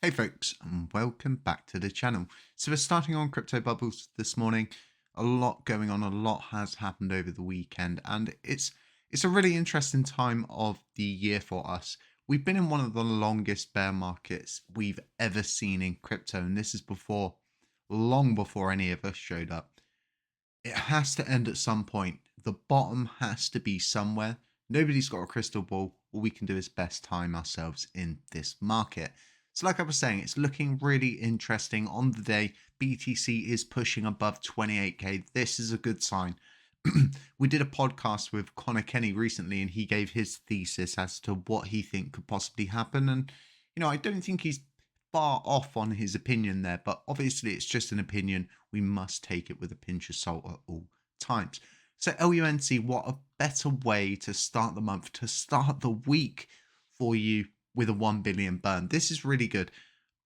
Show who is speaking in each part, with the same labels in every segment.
Speaker 1: Hey folks, and welcome back to the channel. So we're starting on crypto bubbles this morning. A lot going on, a lot has happened over the weekend, and it's a really interesting time of the year for us. We've been in one of the longest bear markets we've ever seen in crypto, and this is long before any of us showed up. It has to end at some point. The bottom has to be somewhere. Nobody's got a crystal ball. All we can do is best time ourselves in this market. So like I was saying, it's looking really interesting on the day. BTC is pushing above 28k. This is a good sign. We did a podcast with Connor Kenny recently, and he gave his thesis as to what he think could possibly happen. And I don't think he's far off on his opinion there, but obviously it's just an opinion. We must take it with a pinch of salt at all times. So LUNC, what a better way to start the month, to start the week for you with a 1 billion burn. This is really good.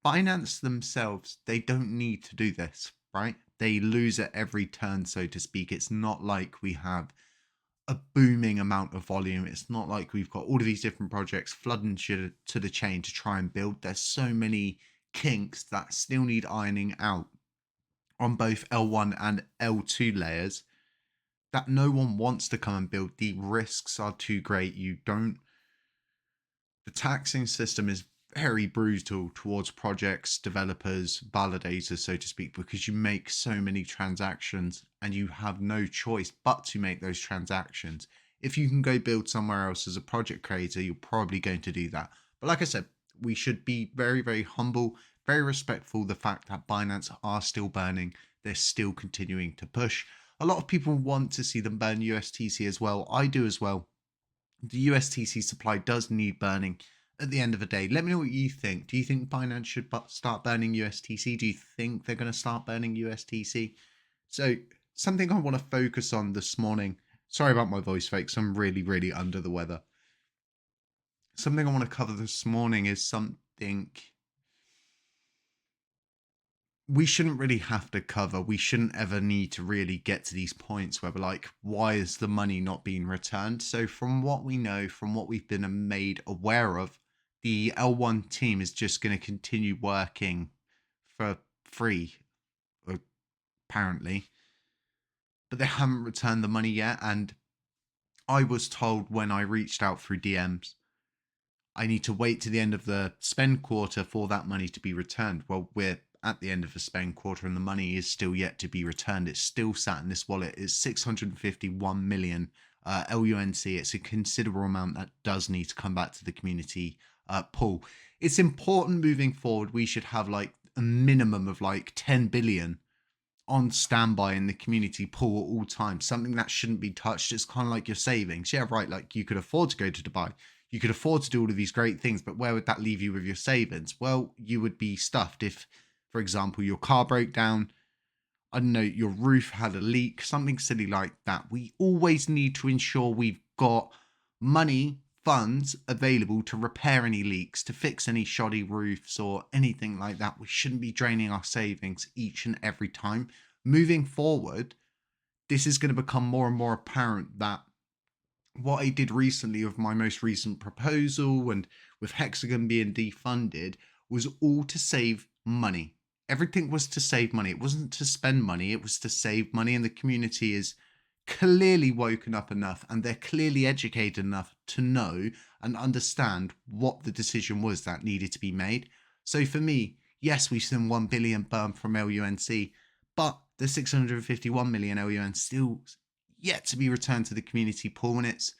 Speaker 1: Binance themselves, they don't need to do this, right? They lose at every turn, so to speak. It's not like we have a booming amount of volume. It's not like we've got all of these different projects flooding to the chain to try and build. There's so many kinks that still need ironing out on both L1 and L2 layers that no one wants to come and build. The risks are too great. The taxing system is very brutal towards projects, developers, validators, so to speak, because you make so many transactions and you have no choice but to make those transactions. If you can go build somewhere else as a project creator, you're probably going to do that. But like I said, we should be very, very humble, very respectful of the fact that Binance are still burning. They're still continuing to push. A lot of people want to see them burn USTC as well. I do as well. The USTC supply does need burning at the end of the day. Let me know what you think. Do you think Binance should start burning USTC? Do you think they're going to start burning USTC? So something I want to focus on this morning. Sorry about my voice, folks. I'm really, really under the weather. Something I want to cover this morning is something we shouldn't really have to cover. We shouldn't ever need to really get to these points where we're like, why is the money not being returned? So from what we know, from what we've been made aware of, the L1 team is just going to continue working for free, apparently, but they haven't returned the money yet. And I was told when I reached out through DMs, I need to wait to the end of the spend quarter for that money to be returned. Well, we're at the end of the spend quarter and the money is still yet to be returned. It's still sat in this wallet. It's 651 million LUNC. It's a considerable amount that does need to come back to the community pool. It's important moving forward. We should have like a minimum of like 10 billion on standby in the community pool at all times. Something that shouldn't be touched. It's kind of like your savings. Yeah, right. Like you could afford to go to Dubai. You could afford to do all of these great things, but where would that leave you with your savings? Well, you would be stuffed if, for example, your car broke down. I don't know, your roof had a leak, something silly like that. We always need to ensure we've got money, funds available to repair any leaks, to fix any shoddy roofs or anything like that. We shouldn't be draining our savings each and every time. Moving forward, this is going to become more and more apparent that what I did recently with my most recent proposal and with Hexagon being defunded was all to save money. Everything was to save money. It wasn't to spend money. It was to save money. And the community is clearly woken up enough and they're clearly educated enough to know and understand what the decision was that needed to be made. So for me, yes, we've seen 1 billion burn from LUNC, but the 651 million LUN still yet to be returned to the community pool. And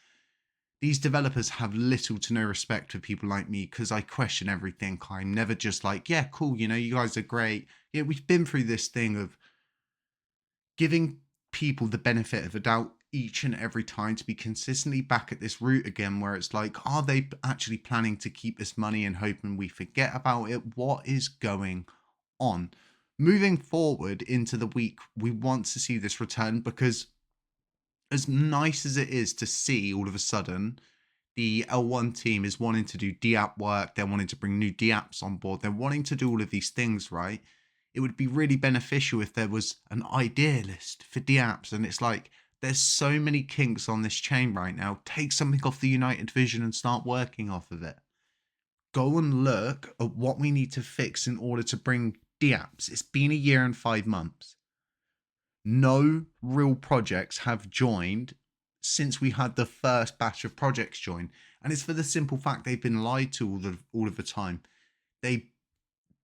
Speaker 1: these developers have little to no respect for people like me because I question everything. I'm never just like, yeah, cool, you guys are great. Yeah, we've been through this thing of giving people the benefit of a doubt each and every time to be consistently back at this route again, where it's like, are they actually planning to keep this money and hoping we forget about it? What is going on? Moving forward into the week, we want to see this return because as nice as it is to see all of a sudden the L1 team is wanting to do DApp work, they're wanting to bring new DApps on board, they're wanting to do all of these things, right? It would be really beneficial if there was an idea list for DApps. And it's like, there's so many kinks on this chain right now. Take something off the United Vision and start working off of it. go and look at what we need to fix in order to bring dApps. It's been a year and 5 months. No real projects have joined since we had the first batch of projects join. And it's for the simple fact they've been lied to all of the time. They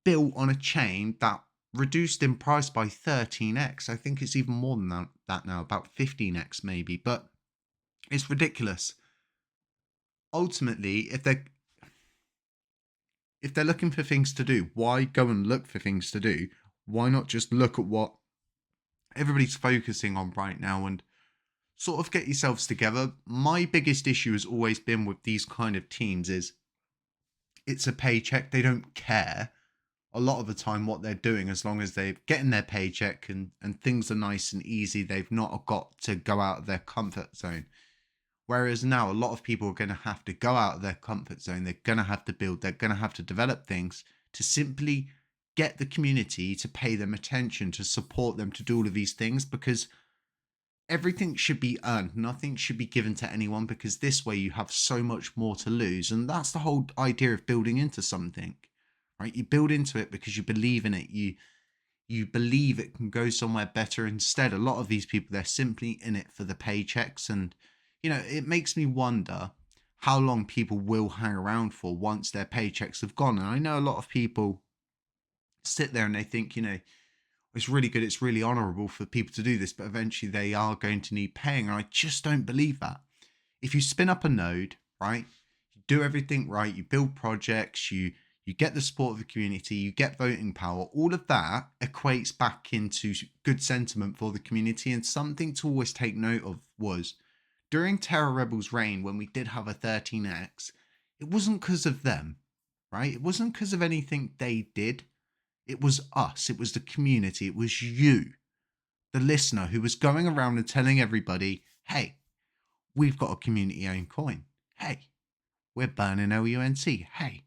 Speaker 1: built on a chain that reduced in price by 13x. I think it's even more than that now, about 15x maybe. But it's ridiculous. Ultimately, if they're looking for things to do, why go and look for things to do? Why not just look at what everybody's focusing on right now and sort of get yourselves together? My biggest issue has always been with these kind of teams is it's a paycheck. They don't care a lot of the time what they're doing, as long as they're getting their paycheck and things are nice and easy. They've not got to go out of their comfort zone. Whereas now a lot of people are going to have to go out of their comfort zone. They're going to have to build, they're going to have to develop things to simply get the community to pay them attention, to support them, to do all of these things, because everything should be earned. Nothing should be given to anyone, because this way you have so much more to lose. And that's the whole idea of building into something, right? You build into it because you believe in it. You believe it can go somewhere better. Instead, a lot of these people, they're simply in it for the paychecks. And, you know, it makes me wonder how long people will hang around for once their paychecks have gone. And I know a lot of people sit there and they think, you know, it's really good, it's really honorable for people to do this, but eventually they are going to need paying. And I just don't believe that. If you spin up a node, right, you do everything right, you build projects, you get the support of the community, you get voting power, all of that equates back into good sentiment for the community. And something to always take note of was during Terra Rebels' reign, when we did have a 13x, it wasn't because of them, right? It wasn't because of anything they did. It was us. It was the community. It was you, the listener, who was going around and telling everybody, hey, we've got a community-owned coin. Hey, we're burning LUNC. Hey,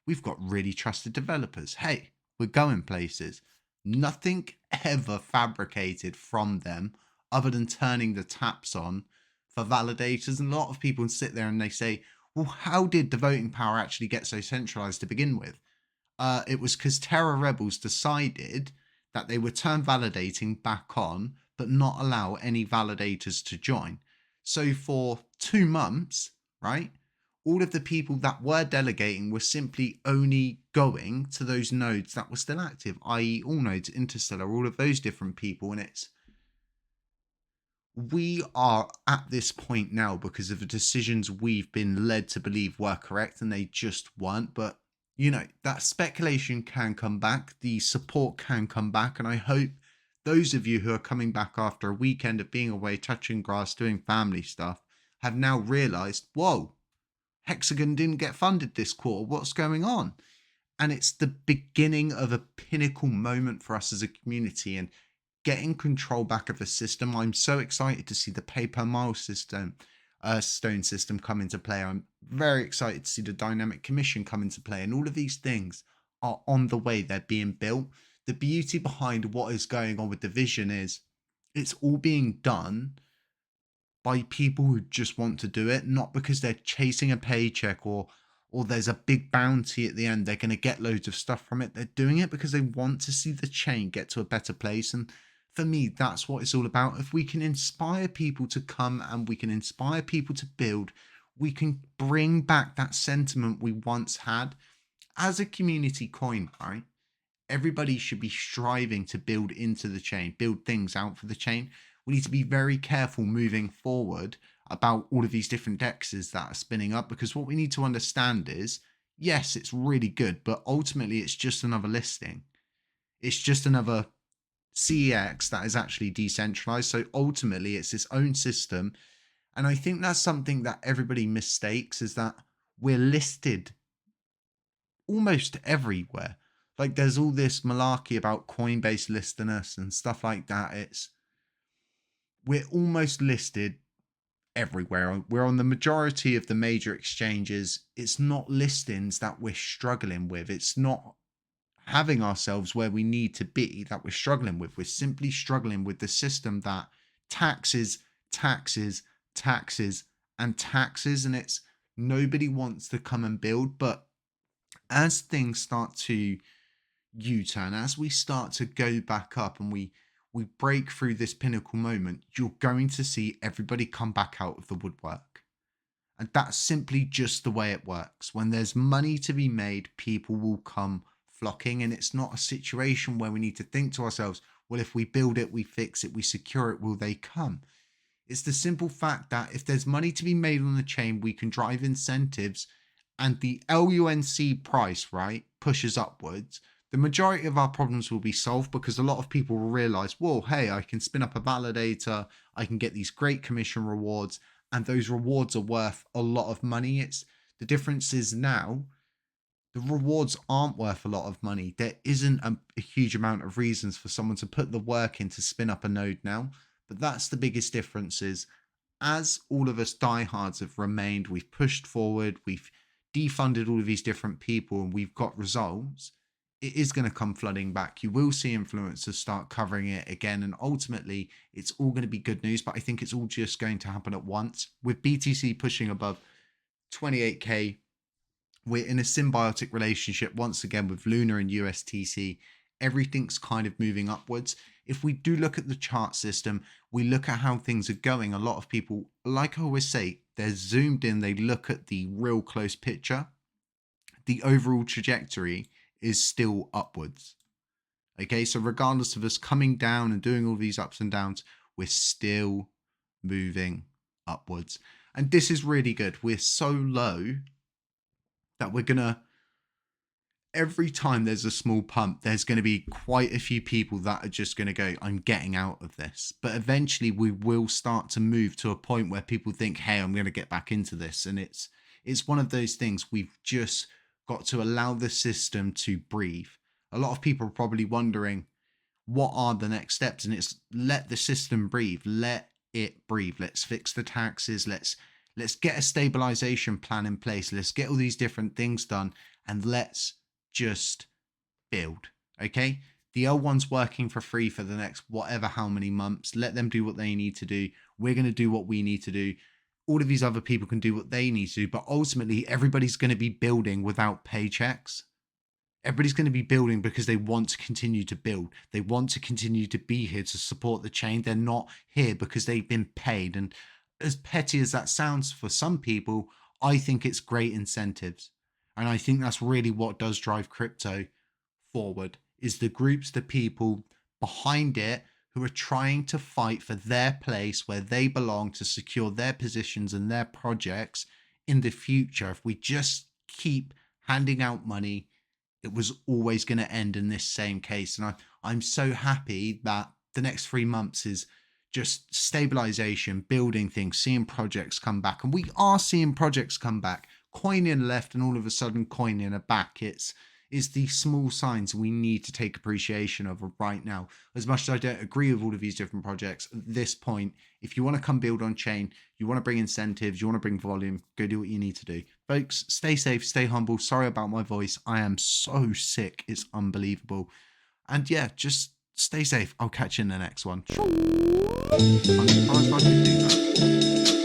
Speaker 1: we've got really trusted developers. Hey, we're going places. Nothing ever fabricated from them other than turning the taps on for validators. And a lot of people sit there and they say, well, how did the voting power actually get so centralized to begin with? It was because Terra Rebels decided that they would turn validating back on, but not allow any validators to join. So for 2 months, right, all of the people that were delegating were simply only going to those nodes that were still active, i.e. all nodes, Interstellar, all of those different people. And we are at this point now because of the decisions we've been led to believe were correct, and they just weren't. But you know, that speculation can come back, the support can come back, and I hope those of you who are coming back after a weekend of being away, touching grass, doing family stuff, have now realized, whoa, Hexagon didn't get funded this quarter, what's going on? And it's the beginning of a pinnacle moment for us as a community and getting control back of the system. I'm so excited to see the pay per mile system, stone system come into play. I'm very excited to see the dynamic commission come into play, and all of these things are on the way. They're being built. The beauty behind what is going on with the vision is it's all being done by people who just want to do it, not because they're chasing a paycheck or there's a big bounty at the end. They're going to get loads of stuff from it. They're doing it because they want to see the chain get to a better place. And for me, that's what it's all about. If we can inspire people to come and we can inspire people to build, we can bring back that sentiment we once had as a community coin, right? Everybody should be striving to build into the chain, build things out for the chain. We need to be very careful moving forward about all of these different dexes that are spinning up, because what we need to understand is, yes, it's really good, but ultimately it's just another listing. It's just another CEX that is actually decentralized. So ultimately it's its own system. And I think that's something that everybody mistakes, is that we're listed almost everywhere. Like there's all this malarkey about Coinbase listing us and stuff like that. We're almost listed everywhere. We're on the majority of the major exchanges. It's not listings that we're struggling with. It's not having ourselves where we need to be that we're struggling with. We're simply struggling with the system that taxes, taxes, taxes, and taxes. And it's nobody wants to come and build, but as things start to U-turn, as we start to go back up and we break through this pinnacle moment, you're going to see everybody come back out of the woodwork. And that's simply just the way it works. When there's money to be made, people will come flocking. And it's not a situation where we need to think to ourselves, well, if we build it, we fix it, we secure it, will they come? It's the simple fact that if there's money to be made on the chain, we can drive incentives and the LUNC price, right, pushes upwards. The majority of our problems will be solved because a lot of people will realize, whoa, hey, I can spin up a validator, I can get these great commission rewards, and those rewards are worth a lot of money. It's the difference is now the rewards aren't worth a lot of money. There isn't a huge amount of reasons for someone to put the work in to spin up a node now. But that's the biggest difference is as all of us diehards have remained, we've pushed forward, we've defunded all of these different people, and we've got results, it is going to come flooding back. You will see influencers start covering it again, and ultimately it's all going to be good news, but I think it's all just going to happen at once. With BTC pushing above 28k, we're in a symbiotic relationship once again with Luna and USTC. Everything's kind of moving upwards. If we do look at the chart system, we look at how things are going. A lot of people, like I always say, they're zoomed in, they look at the real close picture. The overall trajectory is still upwards. Okay, so regardless of us coming down and doing all these ups and downs, we're still moving upwards. And this is really good. We're so low that we're gonna, every time there's a small pump, there's going to be quite a few people that are just going to go, I'm getting out of this. But eventually we will start to move to a point where people think, hey, I'm going to get back into this. And it's one of those things we've just got to allow the system to breathe. A lot of people are probably wondering, what are the next steps? And it's let the system breathe. Let it breathe. Let's fix the taxes. Let's get a stabilization plan in place. Let's get all these different things done. And let's just build. Okay, the L1's working for free for the next whatever how many months. Let them do what they need to do. We're going to do what we need to do. All of these other people can do what they need to do, but ultimately everybody's going to be building without paychecks. Everybody's going to be building because they want to continue to build. They want to continue to be here to support the chain. They're not here because they've been paid. And as petty as that sounds for some people, I think it's great incentives. And I think that's really what does drive crypto forward, is the groups, the people behind it who are trying to fight for their place where they belong to secure their positions and their projects in the future. If we just keep handing out money, it was always going to end in this same case. And I'm so happy that the next 3 months is just stabilization, building things, seeing projects come back. And we are seeing projects come back. Coin-in left and all of a sudden Coin-in are back. It's the small signs we need to take appreciation of right now. As much as I don't agree with all of these different projects, at this point, if you want to come build on chain, you want to bring incentives, you want to bring volume, go do what you need to do. Folks, stay safe, stay humble. Sorry about my voice. I am so sick. It's unbelievable. And yeah, just stay safe. I'll catch you in the next one. I'm surprised I could do that.